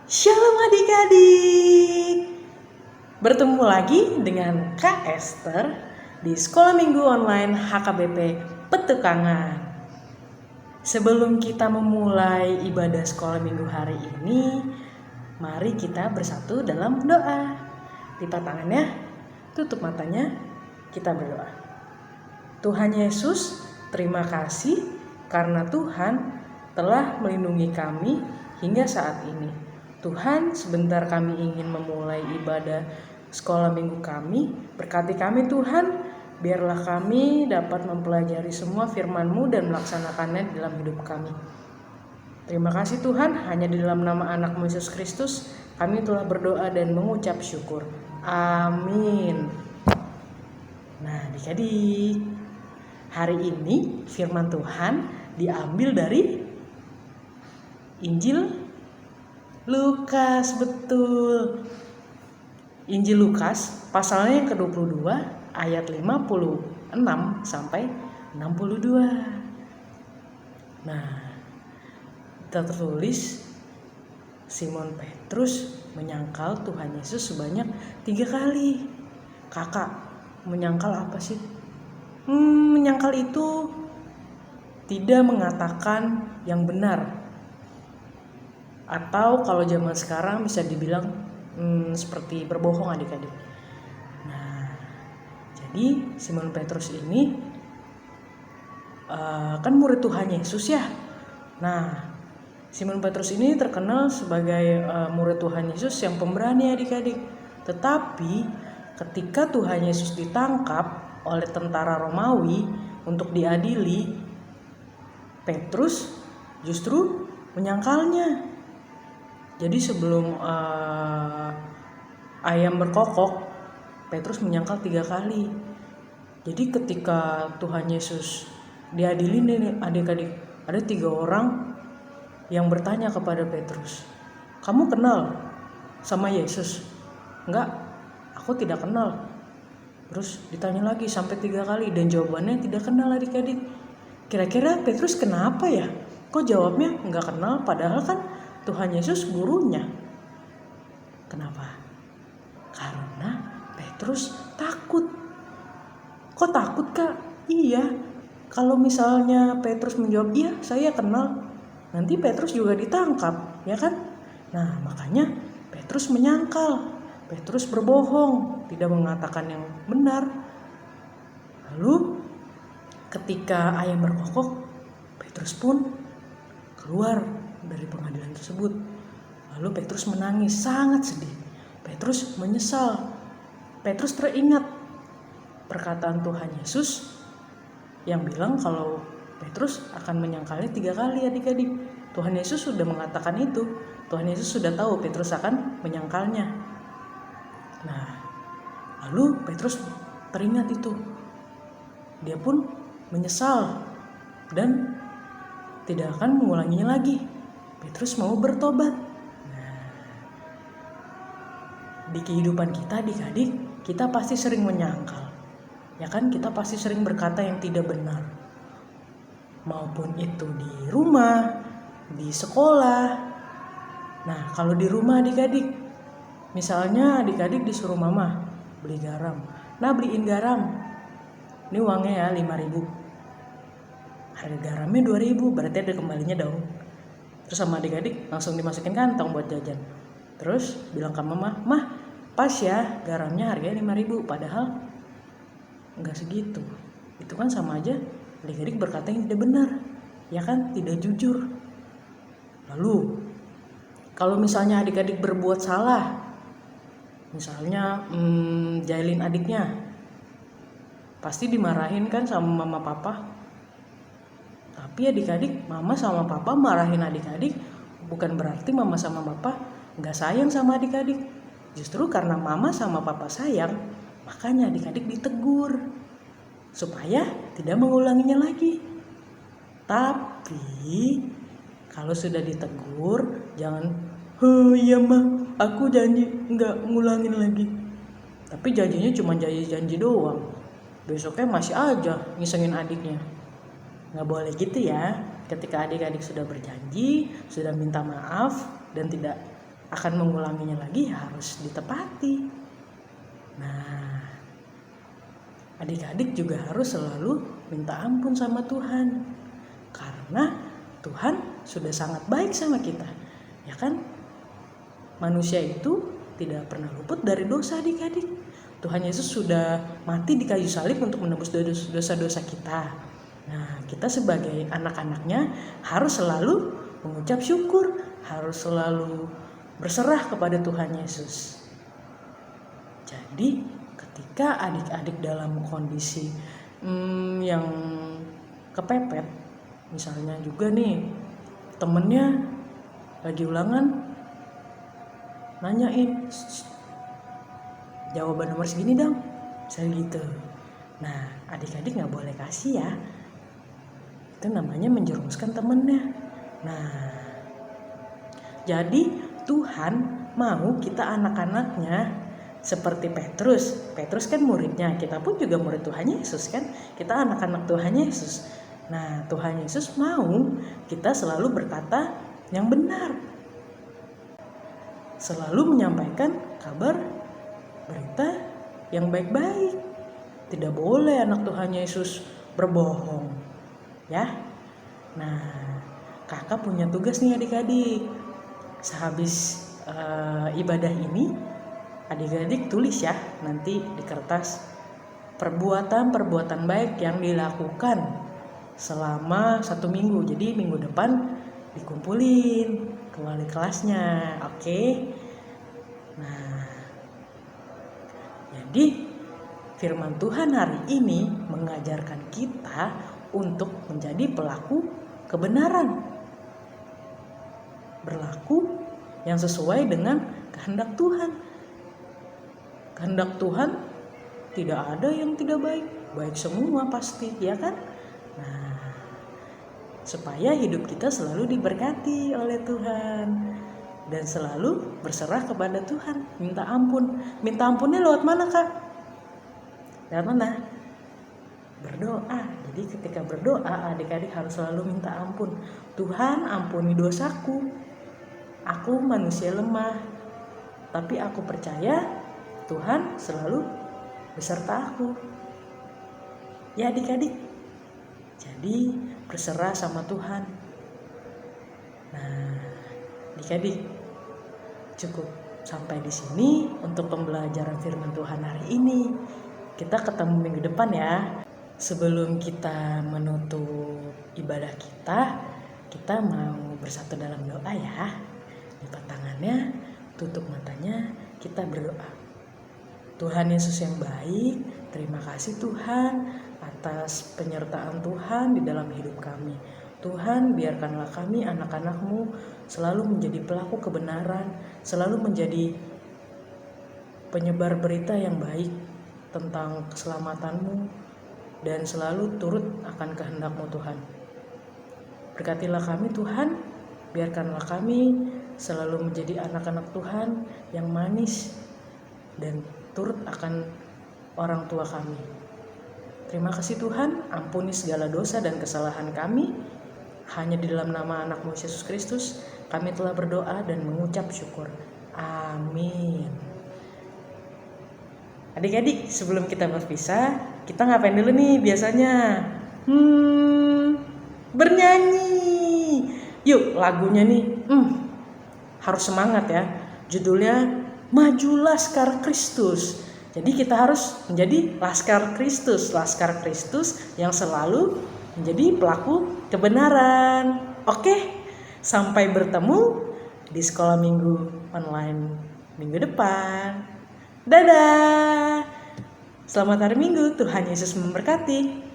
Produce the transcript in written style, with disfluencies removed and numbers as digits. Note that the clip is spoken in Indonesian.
Shalom adik-adik. Bertemu lagi dengan Kak Esther di Sekolah Minggu Online HKBP Petukangan. Sebelum kita memulai ibadah sekolah minggu hari ini, mari kita bersatu dalam doa. Lipat tangannya, tutup matanya, kita berdoa. Tuhan Yesus, terima kasih karena Tuhan telah melindungi kami hingga saat ini. Tuhan, sebentar kami ingin memulai ibadah sekolah minggu kami. Berkati kami Tuhan, biarlah kami dapat mempelajari semua firman-Mu dan melaksanakannya dalam hidup kami. Terima kasih Tuhan, hanya di dalam nama anak-Mu Yesus Kristus kami telah berdoa dan mengucap syukur. Amin. Nah adik-adik, hari ini firman Tuhan diambil dari Injil Lukas, betul. Injil Lukas pasalnya yang ke-22 ayat 56 sampai 62. Nah, tertulis Simon Petrus menyangkal Tuhan Yesus sebanyak 3 kali. Kakak, menyangkal apa sih? Menyangkal itu tidak mengatakan yang benar. Atau kalau zaman sekarang bisa dibilang seperti berbohong adik-adik. Nah, jadi Simon Petrus ini kan murid Tuhan Yesus ya. Nah, Simon Petrus ini terkenal sebagai murid Tuhan Yesus yang pemberani adik-adik. Tetapi ketika Tuhan Yesus ditangkap oleh tentara Romawi untuk diadili, Petrus justru menyangkalnya. Jadi sebelum ayam berkokok, Petrus menyangkal 3 kali. Jadi ketika Tuhan Yesus diadili nih adik-adik, ada 3 orang yang bertanya kepada Petrus, "Kamu kenal sama Yesus?" "Enggak, aku tidak kenal." Terus ditanya lagi sampai 3 kali dan jawabannya tidak kenal adik-adik. Kira-kira Petrus kenapa ya? Kok jawabnya enggak kenal padahal kan Tuhan Yesus gurunya. Kenapa? Karena Petrus takut. Kok takut Kak? Iya. Kalau misalnya Petrus menjawab iya saya kenal, nanti Petrus juga ditangkap, ya kan? Nah makanya Petrus menyangkal. Petrus berbohong, tidak mengatakan yang benar. Lalu ketika ayam berkokok, Petrus pun keluar dari pengadilan tersebut. Lalu Petrus menangis, sangat sedih. Petrus menyesal. Petrus teringat perkataan Tuhan Yesus yang bilang kalau Petrus akan menyangkalnya 3 kali adik-adik. Tuhan Yesus sudah mengatakan itu. Tuhan Yesus sudah tahu Petrus akan menyangkalnya. Nah, lalu Petrus teringat itu. Dia pun menyesal dan tidak akan mengulanginya lagi. Petrus mau bertobat. Nah, di kehidupan kita adik-adik, kita pasti sering menyangkal. Ya kan, kita pasti sering berkata yang tidak benar. Maupun itu di rumah, di sekolah. Nah, kalau di rumah adik-adik, misalnya adik-adik disuruh mama beli garam. Nah, beliin garam. Ini uangnya ya 5.000. Harga garamnya 2.000, berarti ada kembalinya dong. Terus sama adik-adik langsung dimasukin kantong buat jajan. Terus bilang ke mama, "Mah, pas ya garamnya harganya 5.000, padahal enggak segitu." Itu kan sama aja adik-adik berkata yang tidak benar, ya kan, tidak jujur. Lalu kalau misalnya adik-adik berbuat salah, misalnya jahilin adiknya, pasti dimarahin kan sama mama papa. Tapi adik-adik, mama sama papa marahin adik-adik bukan berarti mama sama papa gak sayang sama adik-adik. Justru karena mama sama papa sayang, makanya adik-adik ditegur supaya tidak mengulanginya lagi. Tapi kalau sudah ditegur, jangan, "Iya mah, aku janji gak ngulangin lagi." Tapi janjinya cuma janji doang. Besoknya masih aja ngisengin adiknya. Nggak boleh gitu ya. Ketika adik-adik sudah berjanji, sudah minta maaf dan tidak akan mengulanginya lagi harus ditepati. Nah, adik-adik juga harus selalu minta ampun sama Tuhan, karena Tuhan sudah sangat baik sama kita, ya kan? Manusia itu tidak pernah luput dari dosa, adik-adik. Tuhan Yesus sudah mati di kayu salib untuk menebus dosa-dosa kita. Nah, kita sebagai anak-anaknya harus selalu mengucap syukur, harus selalu berserah kepada Tuhan Yesus. Jadi ketika adik-adik dalam kondisi yang kepepet, misalnya juga nih temennya lagi ulangan nanyain jawaban nomor segini dong, misalnya gitu. Nah, adik-adik gak boleh kasih ya, itu namanya menjerumuskan temennya. Nah, jadi Tuhan mau kita anak-anaknya seperti Petrus. Petrus kan muridnya, kita pun juga murid Tuhan Yesus kan, kita anak-anak Tuhan Yesus. Nah, Tuhan Yesus mau kita selalu berkata yang benar, selalu menyampaikan kabar berita yang baik-baik. Tidak boleh anak Tuhan Yesus berbohong, ya. Nah, kakak punya tugas nih adik-adik. Sehabis ibadah ini, adik-adik tulis ya nanti di kertas perbuatan-perbuatan baik yang dilakukan selama 1 minggu. Jadi minggu depan dikumpulin ke wali kelasnya, oke? Nah, jadi firman Tuhan hari ini mengajarkan kita untuk menjadi pelaku kebenaran, berlaku yang sesuai dengan kehendak Tuhan. Kehendak Tuhan tidak ada yang tidak baik, baik semua pasti, ya kan? Nah, supaya hidup kita selalu diberkati oleh Tuhan dan selalu berserah kepada Tuhan, minta ampun. Minta ampunnya lewat mana, Kak? Lewat mana? Berdoa. Jadi ketika berdoa, adik-adik harus selalu minta ampun. Tuhan, ampuni dosaku. Aku manusia lemah, tapi aku percaya Tuhan selalu beserta aku. Ya adik-adik, jadi berserah sama Tuhan. Nah, adik-adik, cukup sampai di sini untuk pembelajaran firman Tuhan hari ini. Kita ketemu minggu depan ya. Sebelum kita menutup ibadah kita mau bersatu dalam doa ya. Lipat tangannya, tutup matanya, kita berdoa. Tuhan Yesus yang baik, terima kasih Tuhan atas penyertaan Tuhan di dalam hidup kami. Tuhan, biarkanlah kami anak-anak-Mu selalu menjadi pelaku kebenaran, selalu menjadi penyebar berita yang baik tentang keselamatan-Mu, dan selalu turut akan kehendak-Mu Tuhan. Berkatilah kami Tuhan, biarkanlah kami selalu menjadi anak-anak Tuhan yang manis dan turut akan orang tua kami. Terima kasih Tuhan, ampuni segala dosa dan kesalahan kami. Hanya di dalam nama anak-Mu Yesus Kristus kami telah berdoa dan mengucap syukur. Amin. Adik-adik, sebelum kita berpisah, kita ngapain dulu nih biasanya? Bernyanyi. Yuk, lagunya nih harus semangat ya. Judulnya Majulah Laskar Kristus. Jadi kita harus menjadi Laskar Kristus yang selalu menjadi pelaku kebenaran. Oke, sampai bertemu di sekolah minggu online minggu depan. Dadah. Selamat hari Minggu, Tuhan Yesus memberkati.